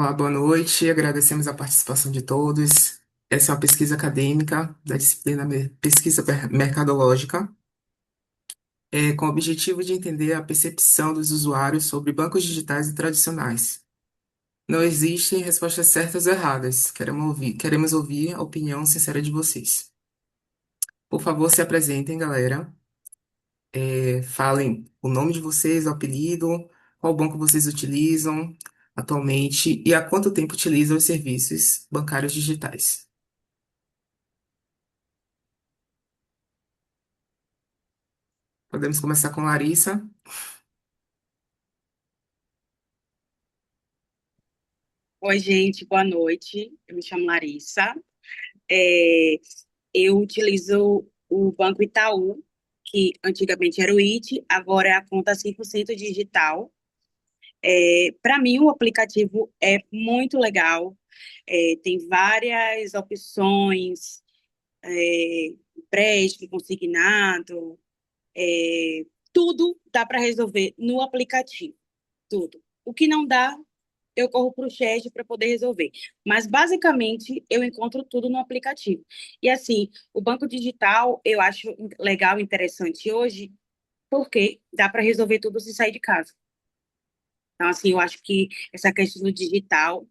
Olá, boa noite. Agradecemos a participação de todos. Essa é uma pesquisa acadêmica da disciplina Pesquisa Mercadológica, com o objetivo de entender a percepção dos usuários sobre bancos digitais e tradicionais. Não existem respostas certas ou erradas. Queremos ouvir a opinião sincera de vocês. Por favor, se apresentem, galera. Falem o nome de vocês, o apelido, qual banco vocês utilizam atualmente e há quanto tempo utilizam os serviços bancários digitais. Podemos começar com Larissa. Oi, gente, boa noite. Eu me chamo Larissa. É, eu utilizo o Banco Itaú, que antigamente era o IT, agora é a conta 100% digital. Para mim, o aplicativo é muito legal. Tem várias opções, empréstimo, consignado, tudo dá para resolver no aplicativo, tudo. O que não dá, eu corro para o chat para poder resolver. Mas, basicamente, eu encontro tudo no aplicativo. E, assim, o banco digital eu acho legal, interessante hoje, porque dá para resolver tudo se sair de casa. Então, assim, eu acho que essa questão do digital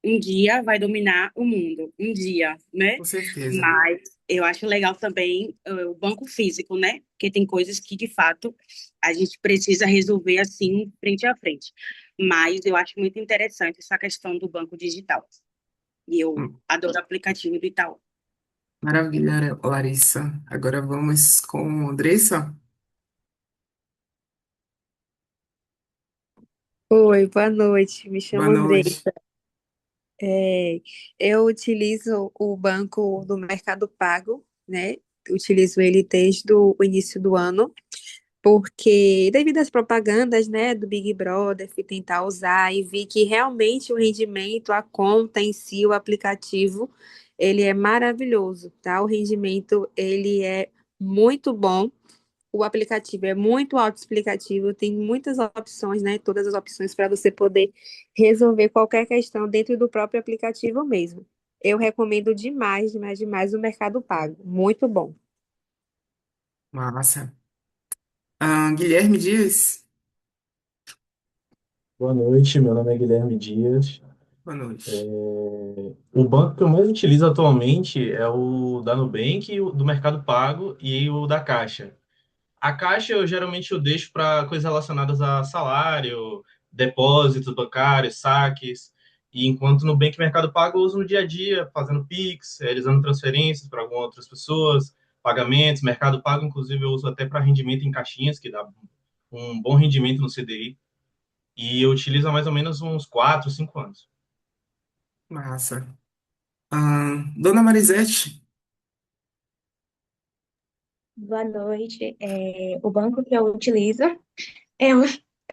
um dia vai dominar o mundo, um dia, né? Com certeza. Mas eu acho legal também o banco físico, né? Porque tem coisas que, de fato, a gente precisa resolver assim, frente a frente. Mas eu acho muito interessante essa questão do banco digital. E eu Hum, adoro o aplicativo do Itaú. Maravilha, Larissa. Agora vamos com Andressa. Oi, boa noite. Me Boa chamo Andrei. noite. É, eu utilizo o banco do Mercado Pago, né? Utilizo ele desde o início do ano, porque devido às propagandas, né, do Big Brother, fui tentar usar e vi que realmente o rendimento, a conta em si, o aplicativo, ele é maravilhoso, tá? O rendimento, ele é muito bom. O aplicativo é muito autoexplicativo, tem muitas opções, né? Todas as opções para você poder resolver qualquer questão dentro do próprio aplicativo mesmo. Eu recomendo demais, demais, demais o Mercado Pago. Muito bom. Massa. Guilherme Dias. Boa noite, meu nome é Guilherme Dias. Boa noite. O banco que eu mais utilizo atualmente é o da Nubank, o do Mercado Pago e o da Caixa. A Caixa eu deixo para coisas relacionadas a salário, depósitos bancários, saques. E enquanto no Nubank e Mercado Pago eu uso no dia a dia, fazendo Pix, realizando transferências para algumas outras pessoas, pagamentos. Mercado Pago, inclusive, eu uso até para rendimento em caixinhas, que dá um bom rendimento no CDI. E eu utilizo há mais ou menos uns 4, 5 anos. Massa. Dona Marisete. Boa noite. O banco que eu utilizo é o,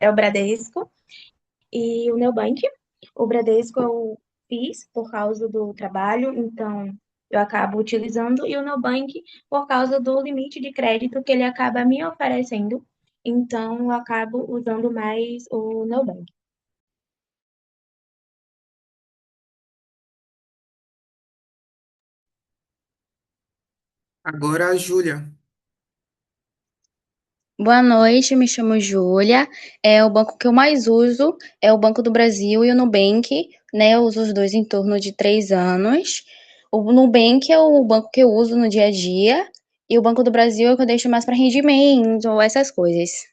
é o Bradesco e o Neobank. O Bradesco eu fiz por causa do trabalho, então eu acabo utilizando, e o Neobank por causa do limite de crédito que ele acaba me oferecendo, então eu acabo usando mais o Neobank. Agora a Júlia. Boa noite, me chamo Júlia. O banco que eu mais uso é o Banco do Brasil e o Nubank, né? Eu uso os dois em torno de 3 anos. O Nubank é o banco que eu uso no dia a dia, e o Banco do Brasil é o que eu deixo mais para rendimento, essas coisas.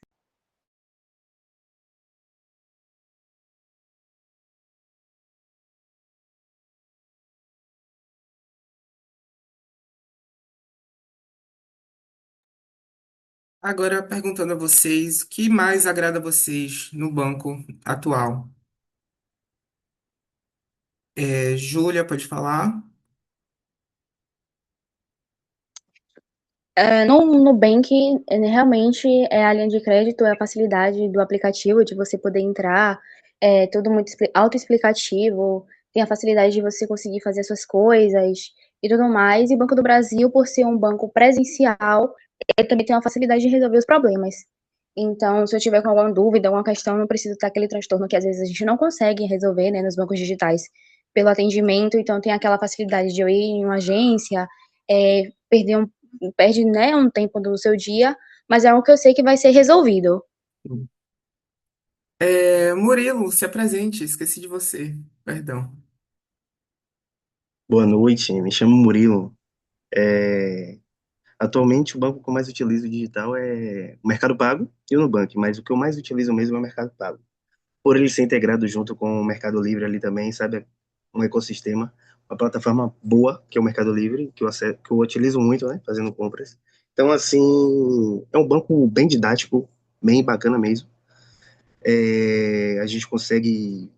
Agora perguntando a vocês, o que mais agrada a vocês no banco atual? Júlia, pode falar? No Nubank, realmente a linha de crédito é a facilidade do aplicativo de você poder entrar, é tudo muito autoexplicativo, tem a facilidade de você conseguir fazer as suas coisas e tudo mais. E o Banco do Brasil, por ser um banco presencial, ele também tem uma facilidade de resolver os problemas. Então, se eu tiver com alguma dúvida, alguma questão, não preciso ter aquele transtorno que às vezes a gente não consegue resolver, né, nos bancos digitais pelo atendimento. Então, tem aquela facilidade de eu ir em uma agência, perde, né, um tempo do seu dia, mas é algo que eu sei que vai ser resolvido. Murilo, se apresente, esqueci de você. Perdão. Boa noite, me chamo Murilo. É, Atualmente, o banco que eu mais utilizo digital é o Mercado Pago e o Nubank, mas o que eu mais utilizo mesmo é o Mercado Pago. Por ele ser integrado junto com o Mercado Livre ali também, sabe? Um ecossistema, uma plataforma boa, que é o Mercado Livre, que eu utilizo muito, né? Fazendo compras. Então, assim, é um banco bem didático, bem bacana mesmo. A gente consegue,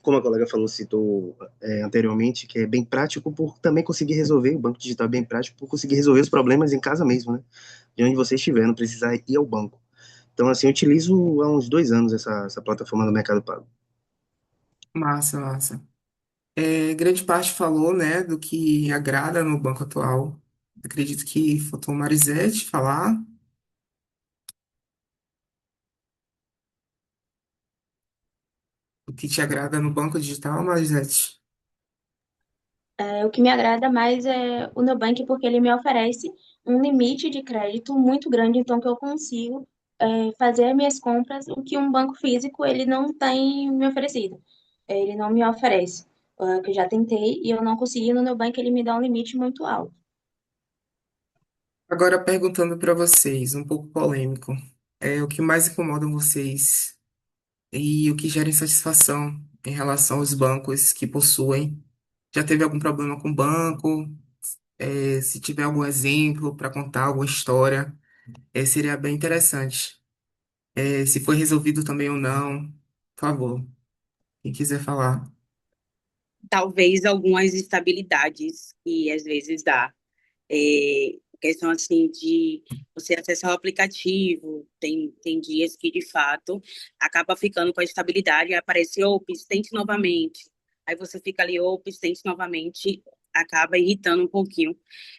como a colega falou, citou anteriormente, que é bem prático por também conseguir resolver, o banco digital é bem prático por conseguir resolver os problemas em casa mesmo, né? De onde você estiver, não precisar ir ao banco. Então, assim, eu utilizo há uns 2 anos essa plataforma do Mercado Pago. Massa, massa. Grande parte falou, né, do que agrada no banco atual. Acredito que faltou Marisete falar o que te agrada no banco digital, Marisete. O que me agrada mais é o Nubank porque ele me oferece um limite de crédito muito grande, então que eu consigo fazer as minhas compras, o que um banco físico ele não tem me oferecido. Ele não me oferece. Que eu já tentei e eu não consegui no Nubank, ele me dá um limite muito alto. Agora perguntando para vocês, um pouco polêmico, o que mais incomoda vocês e o que gera insatisfação em relação aos bancos que possuem? Já teve algum problema com o banco? Se tiver algum exemplo para contar, alguma história, seria bem interessante. Se foi resolvido também ou não, por favor, quem quiser falar. Talvez algumas instabilidades que às vezes dá. Questão assim de você acessar o aplicativo, tem dias que de fato acaba ficando com a estabilidade e aparece, ops, tente novamente. Aí você fica ali, ops, tente novamente, acaba irritando um pouquinho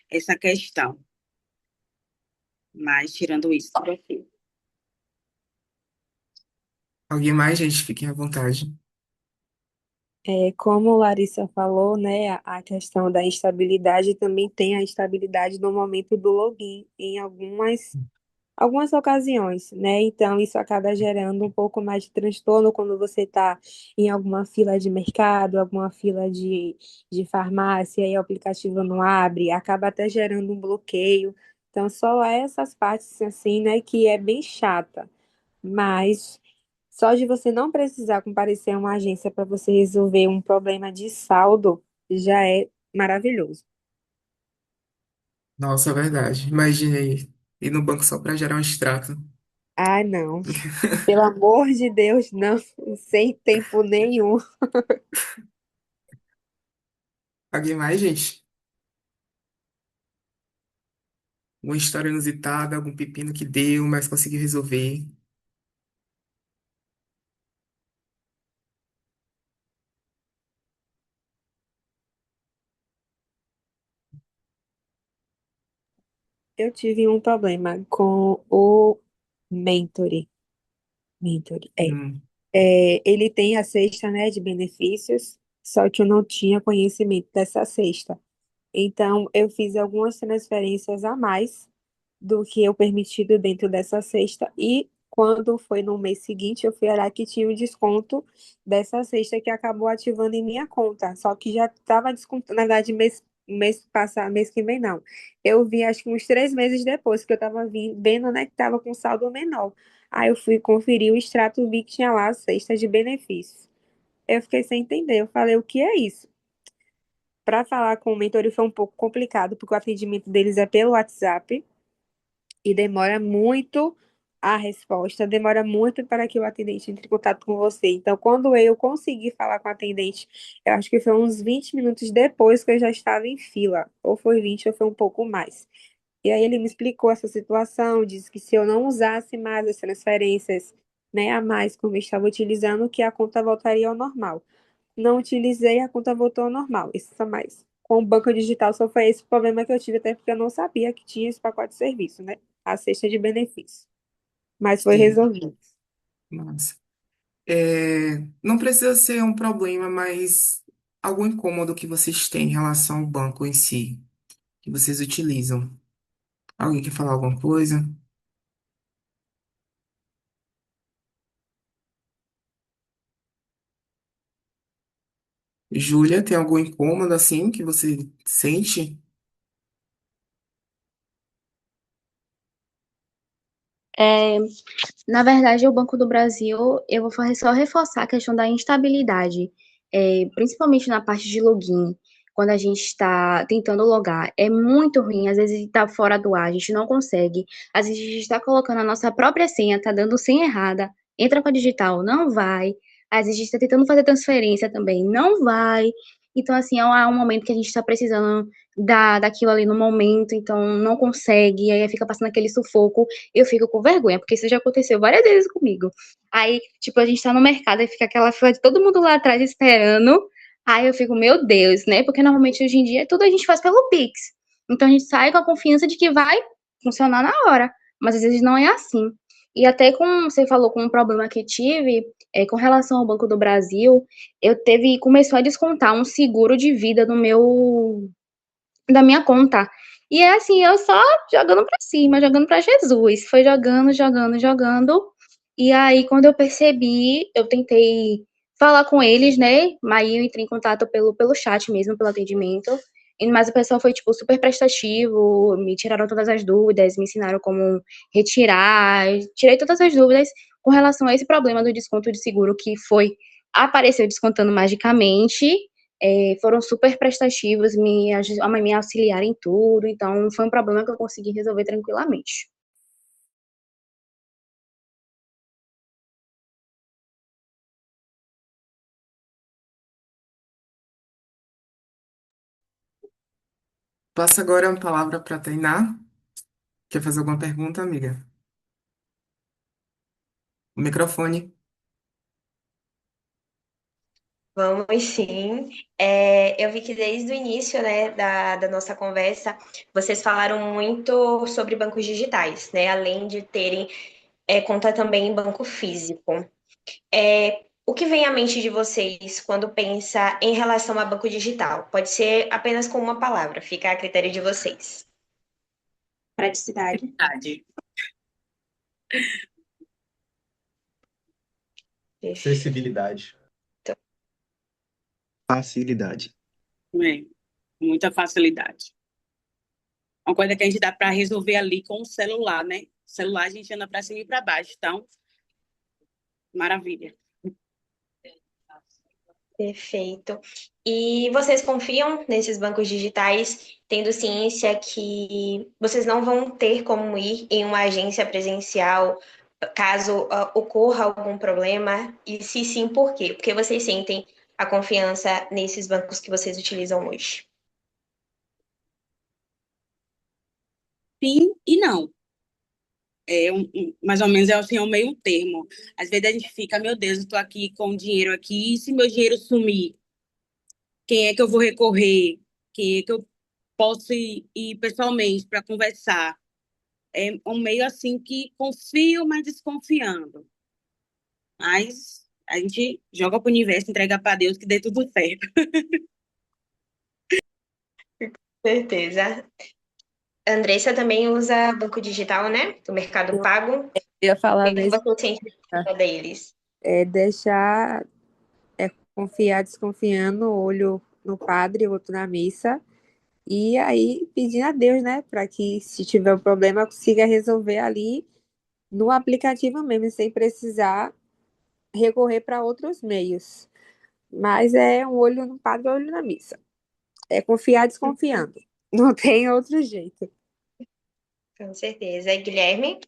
essa questão. Mas tirando isso, tudo ok. Alguém mais, gente? Fiquem à vontade. Como Larissa falou, né, a questão da instabilidade também tem a instabilidade no momento do login em algumas ocasiões, né? Então, isso acaba gerando um pouco mais de transtorno quando você está em alguma fila de mercado, alguma fila de farmácia e o aplicativo não abre, acaba até gerando um bloqueio. Então, só essas partes, assim, né, que é bem chata. Mas só de você não precisar comparecer a uma agência para você resolver um problema de saldo já é maravilhoso. Nossa, é verdade. Imaginei ir no banco só para gerar um extrato. Ah, não. Pelo amor de Deus, não. Sem tempo nenhum. Alguém mais, gente? Uma história inusitada, algum pepino que deu, mas conseguiu resolver. Eu tive um problema com o Mentory. Mentory, Hum. Ele tem a cesta, né, de benefícios, só que eu não tinha conhecimento dessa cesta. Então, eu fiz algumas transferências a mais do que o permitido dentro dessa cesta. E quando foi no mês seguinte, eu fui olhar que tinha o desconto dessa cesta que acabou ativando em minha conta. Só que já estava descontando, na verdade, mês passado, mês que vem não. Eu vi acho que uns 3 meses depois que eu estava vendo, né, que estava com saldo menor. Aí eu fui conferir o extrato, vi que tinha lá a cesta de benefícios. Eu fiquei sem entender. Eu falei, o que é isso? Para falar com o mentor foi um pouco complicado, porque o atendimento deles é pelo WhatsApp e demora muito a resposta, demora muito para que o atendente entre em contato com você. Então, quando eu consegui falar com o atendente, eu acho que foi uns 20 minutos depois que eu já estava em fila, ou foi 20 ou foi um pouco mais. E aí ele me explicou essa situação, disse que se eu não usasse mais as transferências, né, a mais como eu estava utilizando, que a conta voltaria ao normal. Não utilizei, a conta voltou ao normal. Isso só mais. Com o banco digital só foi esse o problema que eu tive, até porque eu não sabia que tinha esse pacote de serviço, né? A cesta de benefício. mas foi Sim, resolvido. nossa. Não precisa ser um problema, mas algum incômodo que vocês têm em relação ao banco em si, que vocês utilizam. Alguém quer falar alguma coisa? Júlia, tem algum incômodo assim que você sente? É, na verdade, o Banco do Brasil, eu vou só reforçar a questão da instabilidade, principalmente na parte de login, quando a gente está tentando logar. É muito ruim, às vezes está fora do ar, a gente não consegue. Às vezes a gente está colocando a nossa própria senha, está dando senha errada, entra com a digital, não vai. Às vezes a gente está tentando fazer transferência também, não vai. Então, assim, é um momento que a gente está precisando daquilo ali no momento, então não consegue, aí fica passando aquele sufoco, eu fico com vergonha, porque isso já aconteceu várias vezes comigo. Aí, tipo, a gente tá no mercado e fica aquela fila de todo mundo lá atrás esperando. Aí eu fico, meu Deus, né? Porque normalmente hoje em dia tudo a gente faz pelo Pix. Então a gente sai com a confiança de que vai funcionar na hora. Mas às vezes não é assim. E até com, você falou com um problema que tive, com relação ao Banco do Brasil, começou a descontar um seguro de vida no meu da minha conta. E é assim, eu só jogando pra cima, jogando pra Jesus. Foi jogando, jogando, jogando. E aí, quando eu percebi, eu tentei falar com eles, né? Aí eu entrei em contato pelo chat mesmo, pelo atendimento. Mas o pessoal foi, tipo, super prestativo, me tiraram todas as dúvidas, me ensinaram como retirar, tirei todas as dúvidas com relação a esse problema do desconto de seguro que apareceu descontando magicamente, foram super prestativos, me auxiliaram em tudo, então foi um problema que eu consegui resolver tranquilamente. Passa agora a palavra para Tainá. Quer fazer alguma pergunta, amiga? O microfone. Vamos sim. Eu vi que desde o início, né, da nossa conversa, vocês falaram muito sobre bancos digitais, né? Além de terem conta também em banco físico. O que vem à mente de vocês quando pensa em relação a banco digital? Pode ser apenas com uma palavra, fica a critério de vocês. Praticidade. Verdade. Perfeito. Acessibilidade. Facilidade. É, muita facilidade. Uma coisa que a gente dá para resolver ali com o celular, né? O celular a gente anda para cima e para baixo, então, maravilha. Perfeito. E vocês confiam nesses bancos digitais, tendo ciência que vocês não vão ter como ir em uma agência presencial caso ocorra algum problema? E se sim, por quê? Porque vocês sentem a confiança nesses bancos que vocês utilizam hoje. Sim e não. Mais ou menos assim, é um meio termo. Às vezes a gente fica, meu Deus, eu estou aqui com dinheiro aqui, e se meu dinheiro sumir, quem é que eu vou recorrer? Quem é que eu posso ir pessoalmente para conversar? É um meio assim que confio, mas desconfiando. Mas a gente joga para o universo, entrega para Deus que dê tudo certo. Certeza. Andressa também usa banco digital, né? Do Mercado Eu Pago. O ia falar que que mesmo, você sente deles? deixar, confiar desconfiando, olho no padre, outro na missa, e aí pedindo a Deus, né, para que se tiver um problema consiga resolver ali no aplicativo mesmo, sem precisar recorrer para outros meios. Mas é um olho no padre, olho na missa. É confiar desconfiando. Não tem outro jeito. Com certeza. E Guilherme?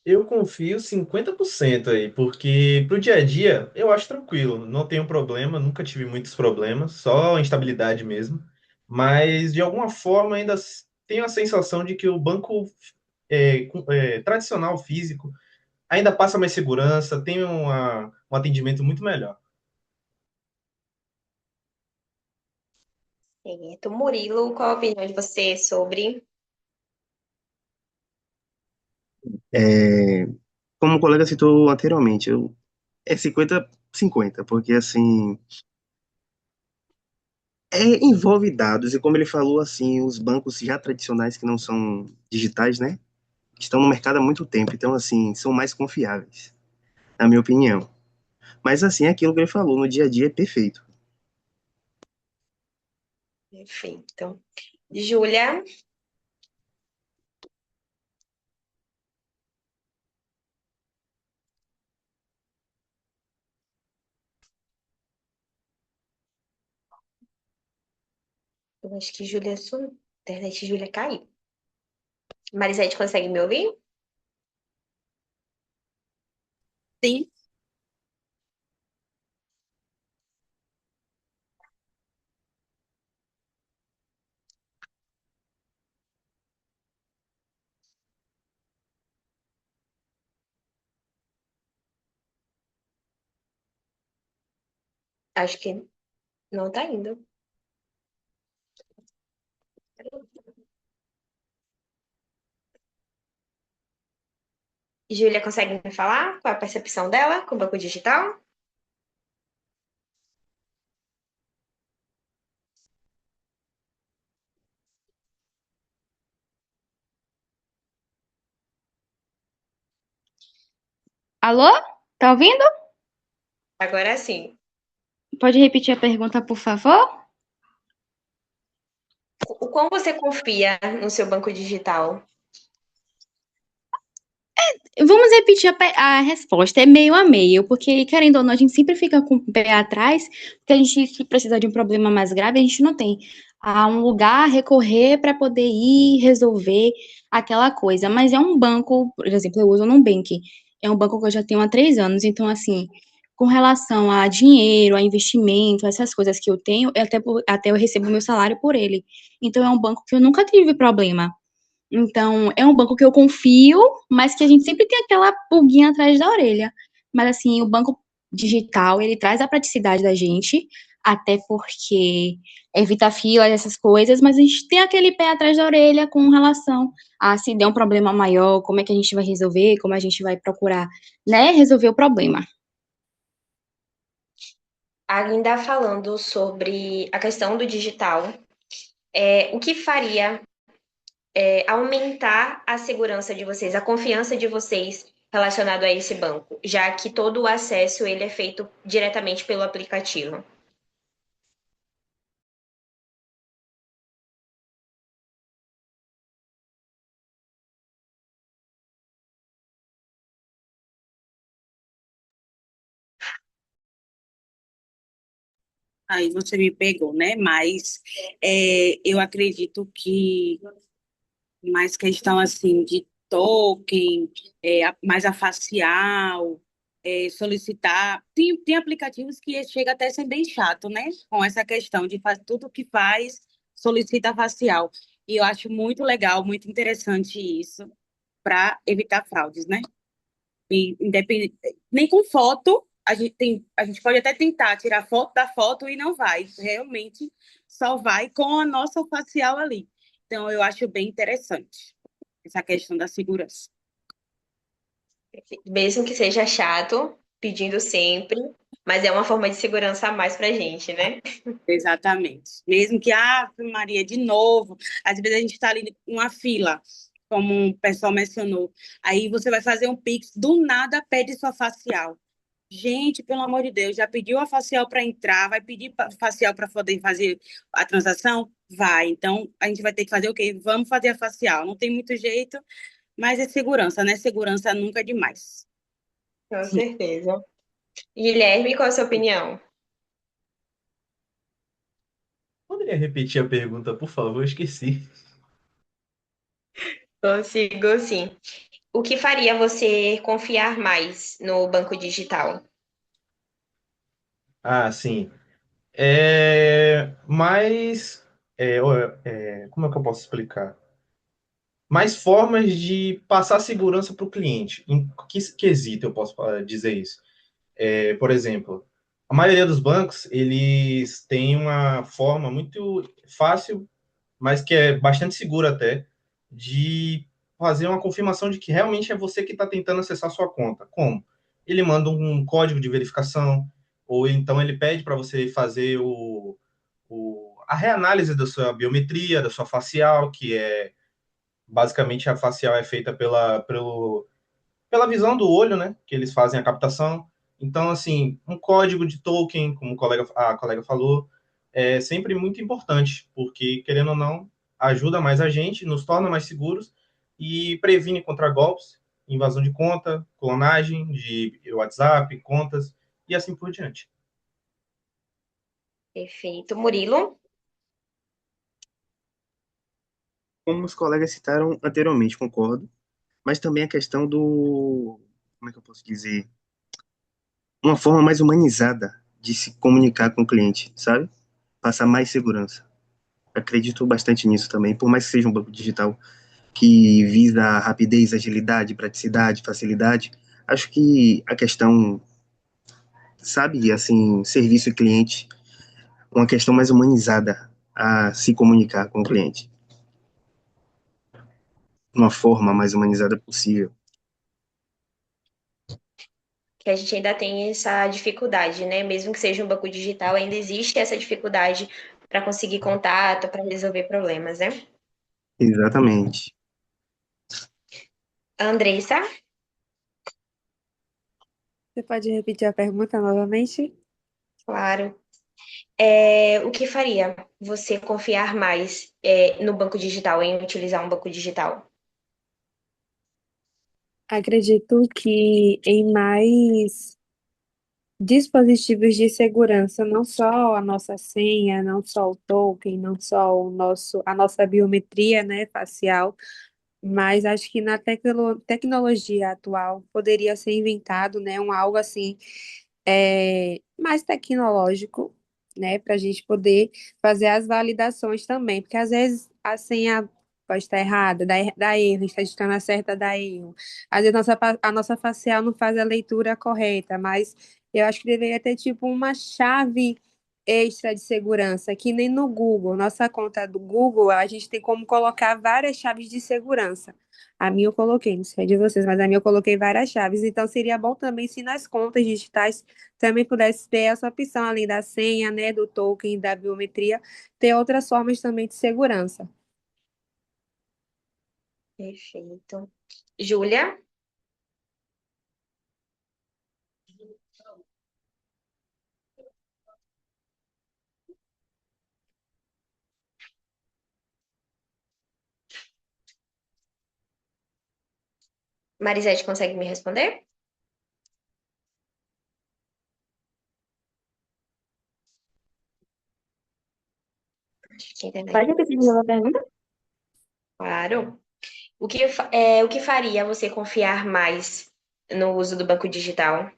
Eu confio 50% aí, porque pro dia a dia eu acho tranquilo, não tenho problema, nunca tive muitos problemas, só instabilidade mesmo. Mas de alguma forma ainda tenho a sensação de que o banco tradicional físico ainda passa mais segurança, tem um atendimento muito melhor. Certo. Murilo, qual a opinião de você sobre? É, como o colega citou anteriormente, é 50-50, porque assim, envolve dados, e como ele falou, assim, os bancos já tradicionais que não são digitais, né, estão no mercado há muito tempo, então assim, são mais confiáveis, na minha opinião. Mas assim, aquilo que ele falou, no dia a dia é perfeito. Perfeito. Júlia, eu acho que Júlia, sua internet, de Júlia caiu. Marisete, consegue me ouvir? Sim, Acho que não tá indo. Júlia, consegue me falar qual é a percepção dela com o banco digital? Alô? Tá ouvindo? Agora sim. Pode repetir a pergunta, por favor? O quão você confia no seu banco digital? Vamos repetir a resposta, é meio a meio, porque, querendo ou não, a gente sempre fica com o pé atrás, porque a gente, se precisar de um problema mais grave, a gente não tem um lugar a recorrer para poder ir resolver aquela coisa. Mas é um banco, por exemplo, eu uso o Nubank, é um banco que eu já tenho há 3 anos, então, assim, com relação a dinheiro, a investimento, essas coisas que eu tenho, até eu recebo meu salário por ele. Então, é um banco que eu nunca tive problema. Então, é um banco que eu confio, mas que a gente sempre tem aquela pulguinha atrás da orelha. Mas, assim, o banco digital, ele traz a praticidade da gente, até porque evita filas, essas coisas, mas a gente tem aquele pé atrás da orelha com relação a se der um problema maior, como é que a gente vai resolver, como a gente vai procurar, né, resolver o problema. Ainda falando sobre a questão do digital, o que faria aumentar a segurança de vocês, a confiança de vocês relacionado a esse banco, já que todo o acesso ele é feito diretamente pelo aplicativo? aí você me pegou, né? Mas eu acredito que mais questão assim de token, mais a facial, solicitar. Tem aplicativos que chega até a ser bem chato, né? Com essa questão de fazer tudo que faz, solicita facial. E eu acho muito legal, muito interessante isso para evitar fraudes, né? E independente, nem com foto, a gente pode até tentar tirar foto da foto e não vai. Realmente só vai com a nossa facial ali. Então, eu acho bem interessante essa questão da segurança. Mesmo que seja chato, pedindo sempre, mas é uma forma de segurança a mais pra gente, né? Exatamente. Mesmo que, Maria, de novo, às vezes a gente está ali em uma fila, como o pessoal mencionou. Aí você vai fazer um Pix, do nada pede sua facial. Gente, pelo amor de Deus, já pediu a facial para entrar, vai pedir facial para poder fazer a transação? Vai. Então, a gente vai ter que fazer o quê? Vamos fazer a facial. Não tem muito jeito, mas é segurança, né? Segurança nunca é demais. Com certeza. Guilherme, qual a sua opinião? Poderia repetir a pergunta, por favor? Eu esqueci. Consigo, sim. O que faria você confiar mais no banco digital? Ah, sim. Mas, como é que eu posso explicar? Mais formas de passar segurança para o cliente. Em que quesito eu posso dizer isso? Por exemplo, a maioria dos bancos, eles têm uma forma muito fácil, mas que é bastante segura até, de fazer uma confirmação de que realmente é você que está tentando acessar a sua conta. Como? Ele manda um código de verificação, ou então ele pede para você fazer a reanálise da sua biometria, da sua facial, que é basicamente a facial é feita pela visão do olho, né? Que eles fazem a captação. Então, assim, um código de token, como a colega falou, é sempre muito importante, porque, querendo ou não, ajuda mais a gente, nos torna mais seguros e previne contra golpes, invasão de conta, clonagem de WhatsApp, contas e assim por diante. Perfeito. Murilo? Como os colegas citaram anteriormente, concordo, mas também a questão do, como é que eu posso dizer, uma forma mais humanizada de se comunicar com o cliente, sabe? Passar mais segurança. Acredito bastante nisso também, por mais que seja um banco digital que visa rapidez, agilidade, praticidade, facilidade, acho que a questão, sabe, assim, serviço e cliente, uma questão mais humanizada a se comunicar com o cliente, uma forma mais humanizada possível. Que a gente ainda tem essa dificuldade, né? Mesmo que seja um banco digital, ainda existe essa dificuldade para conseguir contato, para resolver problemas, né? Exatamente. Andressa, Você pode repetir a pergunta novamente? claro. O que faria você confiar mais no banco digital, em utilizar um banco digital? Acredito que em mais dispositivos de segurança, não só a nossa senha, não só o token, não só a nossa biometria, né, facial, mas acho que na tecnologia atual poderia ser inventado, né, algo assim mais tecnológico, né, para a gente poder fazer as validações também, porque às vezes a senha pode estar errada, dá erro, a gente está digitando a certa, dá erro. Às vezes a nossa facial não faz a leitura correta, mas eu acho que deveria ter tipo uma chave extra de segurança, que nem no Google. Nossa conta do Google, a gente tem como colocar várias chaves de segurança. A minha eu coloquei, não sei de vocês, mas a minha eu coloquei várias chaves. Então seria bom também se nas contas digitais também pudesse ter essa opção, além da senha, né, do token, da biometria, ter outras formas também de segurança. Perfeito. Júlia? Marisete consegue me responder? Acho que a internet. Pode repetir de novo a pergunta? Claro. O que faria você confiar mais no uso do banco digital?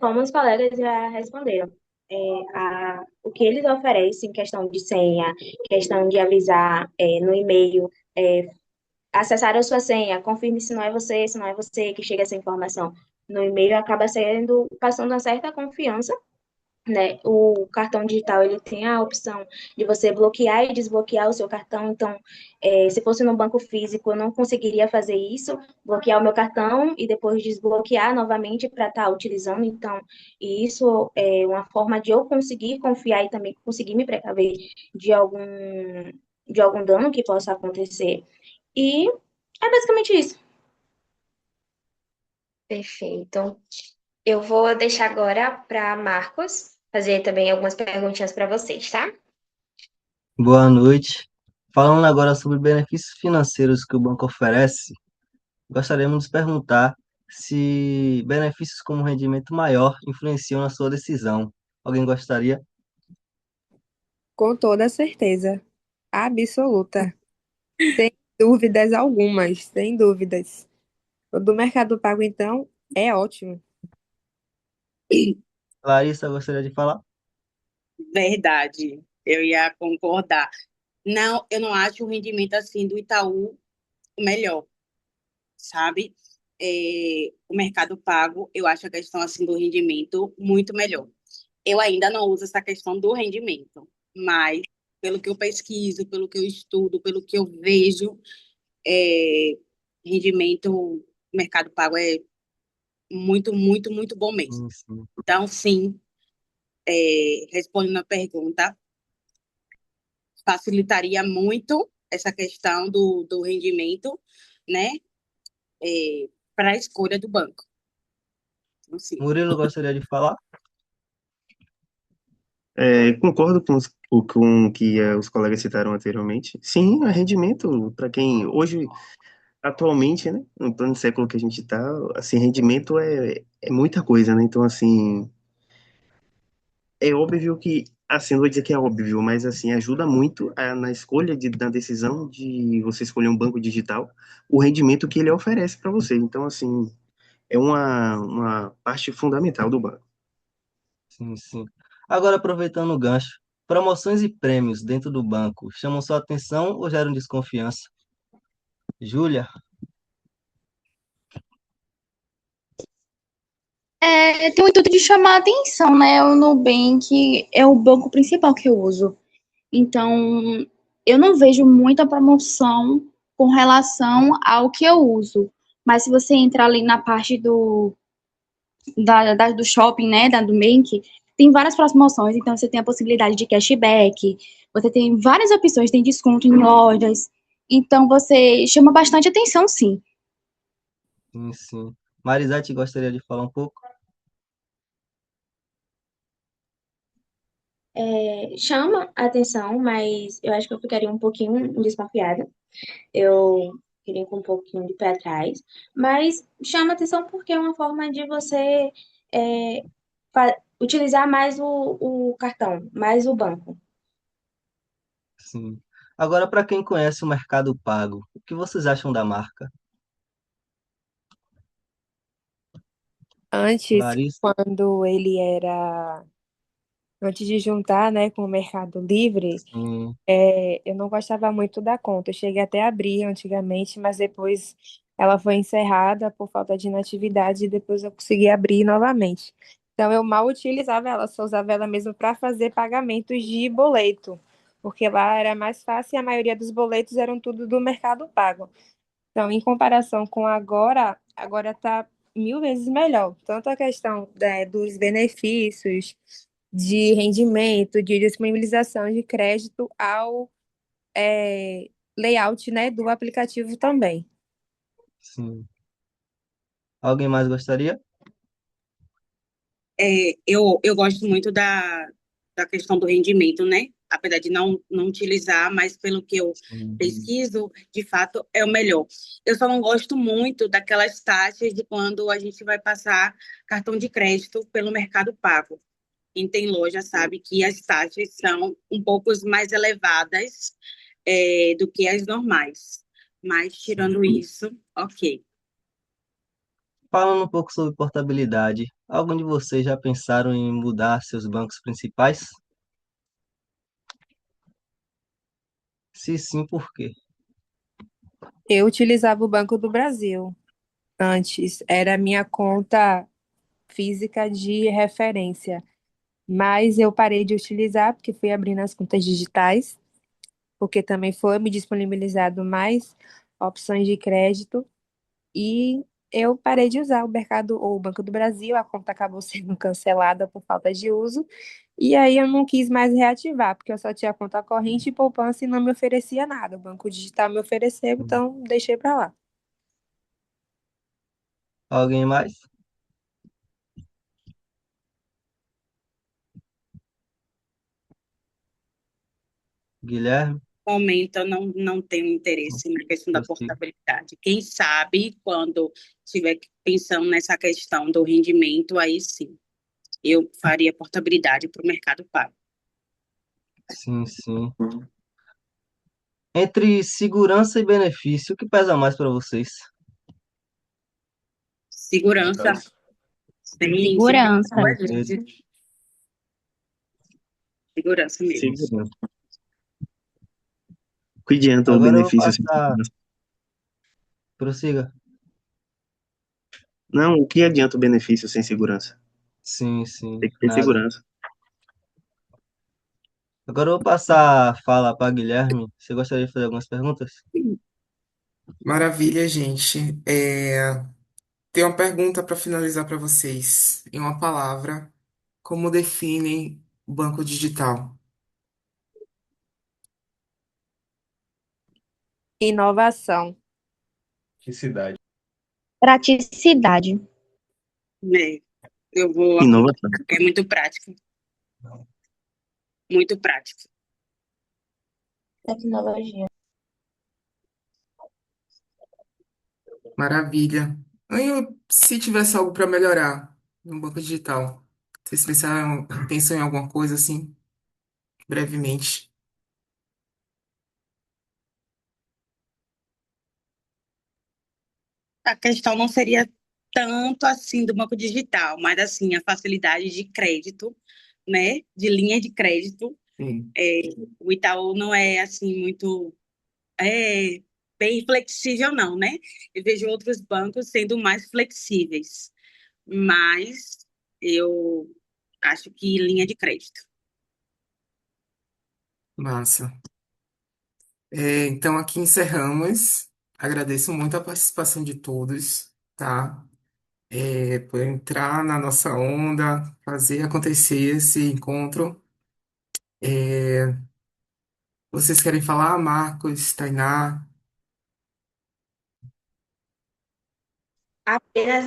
Como os colegas já responderam, o que eles oferecem, questão de senha, questão de avisar no e-mail, acessar a sua senha, confirme se não é você que chega essa informação no e-mail, acaba passando uma certa confiança, né? O cartão digital, ele tem a opção de você bloquear e desbloquear o seu cartão. Então, se fosse no banco físico, eu não conseguiria fazer isso, bloquear o meu cartão e depois desbloquear novamente para estar utilizando. Então, e isso é uma forma de eu conseguir confiar e também conseguir me precaver de algum, de algum dano que possa acontecer. E é basicamente isso. Perfeito. Eu vou deixar agora para Marcos fazer também algumas perguntinhas para vocês, tá? Boa noite. Falando agora sobre benefícios financeiros que o banco oferece, gostaríamos de perguntar se benefícios como rendimento maior influenciam na sua decisão. Alguém gostaria? Com toda certeza, absoluta, sem dúvidas algumas, sem dúvidas. O do Mercado Pago, então, é ótimo. Larissa, gostaria de falar? Verdade, eu ia concordar. Não, eu não acho o rendimento assim do Itaú o melhor, sabe? o Mercado Pago, eu acho a questão assim do rendimento muito melhor. Eu ainda não uso essa questão do rendimento, mas pelo que eu pesquiso, pelo que eu estudo, pelo que eu vejo, é, rendimento, Mercado Pago é muito, muito, muito bom mesmo. Sim, sim. Então, sim, respondendo a pergunta, facilitaria muito essa questão do rendimento, né, para a escolha do banco. Então, sim. Murilo gostaria de falar? Concordo com o que os colegas citaram anteriormente. Sim, é rendimento para quem hoje, atualmente, né, no plano de século que a gente está, assim, rendimento é muita coisa, né? Então, assim, é óbvio que, assim, não vou dizer que é óbvio, mas, assim, ajuda muito na escolha na decisão de você escolher um banco digital, o rendimento que ele oferece para você. Então, assim, é uma parte fundamental do banco. Sim, sim. Agora, aproveitando o gancho, promoções e prêmios dentro do banco chamam sua atenção ou geram desconfiança? Júlia, Tem o intuito de chamar a atenção, né? O Nubank é o banco principal que eu uso. Então, eu não vejo muita promoção com relação ao que eu uso. Mas se você entrar ali na parte do shopping, né, da Nubank, tem várias promoções. Então, você tem a possibilidade de cashback, você tem várias opções, tem desconto em lojas. Então, você chama bastante atenção, sim. sim, sim. Marisate gostaria de falar um pouco? Chama a atenção, mas eu acho que eu ficaria um pouquinho desconfiada. Eu ficaria com um pouquinho de pé atrás, mas chama atenção porque é uma forma de você é, utilizar mais o cartão, mais o banco. Sim. Agora, para quem conhece o Mercado Pago, o que vocês acham da marca? Antes, Larissa? quando ele era, antes de juntar, né, com o Mercado Livre, Sim, eu não gostava muito da conta. Eu cheguei até a abrir antigamente, mas depois ela foi encerrada por falta de inatividade e depois eu consegui abrir novamente. Então eu mal utilizava ela, só usava ela mesmo para fazer pagamentos de boleto, porque lá era mais fácil e a maioria dos boletos eram tudo do Mercado Pago. Então, em comparação com agora, agora está mil vezes melhor. Tanto a questão, dos benefícios, de rendimento, de disponibilização de crédito ao layout, né, do aplicativo também. sim. Alguém mais gostaria? Eu gosto muito da questão do rendimento, né? Apesar de não utilizar, mas pelo que eu Sim, pesquiso, de fato é o melhor. Eu só não gosto muito daquelas taxas de quando a gente vai passar cartão de crédito pelo Mercado Pago. Quem tem loja sabe que as taxas são um pouco mais elevadas, do que as normais. Mas, sim. tirando isso, ok. Falando um pouco sobre portabilidade, algum de vocês já pensaram em mudar seus bancos principais? Se sim, por quê? Eu utilizava o Banco do Brasil antes, era a minha conta física de referência, mas eu parei de utilizar porque fui abrindo as contas digitais, porque também foi me disponibilizado mais opções de crédito e eu parei de usar o mercado ou o Banco do Brasil, a conta acabou sendo cancelada por falta de uso, e aí eu não quis mais reativar, porque eu só tinha conta corrente e poupança e não me oferecia nada. O banco digital me ofereceu, então deixei para lá. Alguém mais? Guilherme? No momento, eu não tenho interesse na questão da Prossiga. portabilidade. Quem sabe, quando estiver pensando nessa questão do rendimento, aí sim, eu faria portabilidade para o Mercado Pago. Sim, sim. Entre segurança e benefício, o que pesa mais para vocês? Segurança, sem Segurança. nenhuma dúvida. Segurança mesmo. Segurança. O que adianta o Agora eu vou benefício? passar. Prossiga. Não, o que adianta o benefício sem segurança? Sim, sim, Tem que ter nada. segurança. Agora eu vou passar a fala para Guilherme. Você gostaria de fazer algumas perguntas? Maravilha, gente. Tem uma pergunta para finalizar para vocês. Em uma palavra, como definem o banco digital? Inovação. Que cidade. Praticidade. Né? Eu vou apontar. Inovação. É muito prático, muito prático. Tecnologia. Maravilha. Se tivesse algo para melhorar no banco digital, vocês pensam em alguma coisa assim, brevemente? A questão não seria tanto assim do banco digital, mas assim, a facilidade de crédito, né? De linha de crédito. Sim. O Itaú não é assim muito é, bem flexível, não, né? Eu vejo outros bancos sendo mais flexíveis, mas eu acho que linha de crédito. Massa. Então aqui encerramos. Agradeço muito a participação de todos, tá? Por entrar na nossa onda, fazer acontecer esse encontro. É, Vocês querem falar, Marcos, Tainá? Apenas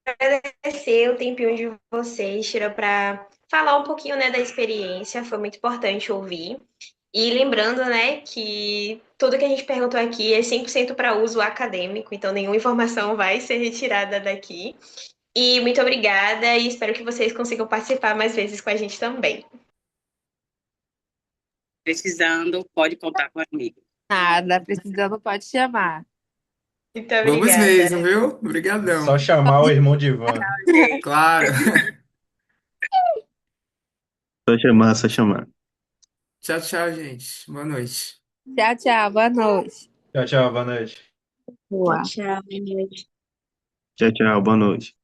agradecer o tempinho de vocês, tirou para falar um pouquinho, né, da experiência, foi muito importante ouvir. E lembrando, né, que tudo que a gente perguntou aqui é 100% para uso acadêmico, então nenhuma informação vai ser retirada daqui. E muito obrigada e espero que vocês consigam participar mais vezes com a gente também. Precisando, pode contar comigo. Nada, precisando, pode chamar. Muito Vamos obrigada. mesmo, viu? Só Obrigadão. chamar o irmão de Ivan. Claro. Só chamar, só chamar. Tchau, tchau, gente. Boa noite. Tchau, tchau, boa noite. Tchau, tchau, boa noite. Tchau, Boa. tchau, boa noite. Tchau, tchau, boa noite.